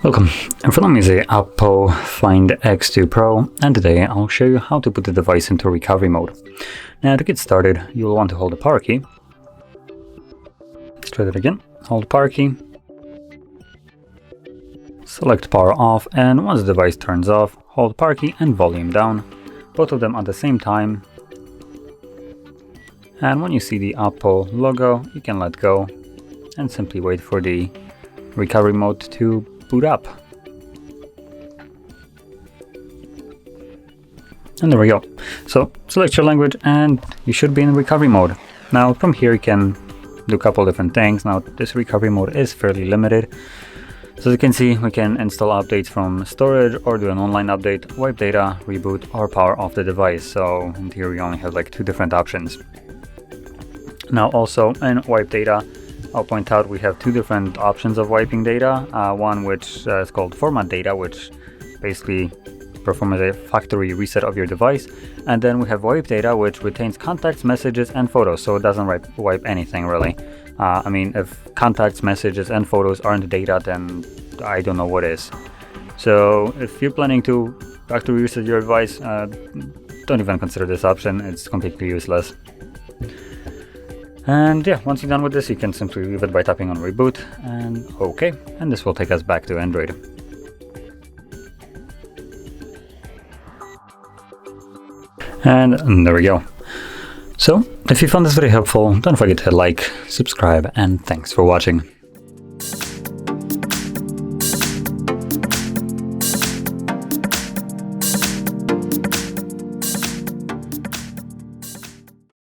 Welcome, in front of me is a OPPO Find X2 Pro, and today I'll show you how to put the device into recovery mode. Now to get started, you'll want to hold the power key. Let's try that again. Hold the power key. Select power off, and once the device turns off, hold the power key and volume down, both of them at the same time. And when you see the OPPO logo, you can let go and simply wait for the recovery mode to boot up. And there we go. So select your language and you should be in recovery mode. Now from here you can do a couple different things. Now this recovery mode is fairly limited. So as you can see, we can install updates from storage or do an online update, wipe data, reboot, or power off the device. So in theory we only have like two different options. Now also in wipe data, I'll point out we have two different options of wiping data. One which is called format data, which basically performs a factory reset of your device. And then we have wipe data, which retains contacts, messages, and photos, so it doesn't wipe anything really. I mean, if contacts, messages, and photos aren't data, then I don't know what is. So if you're planning to factory reset your device, don't even consider this option, it's completely useless. And yeah, once you're done with this, you can simply leave it by tapping on reboot and OK, and this will take us back to Android. And there we go. So if you found this very helpful, don't forget to like, subscribe, and thanks for watching.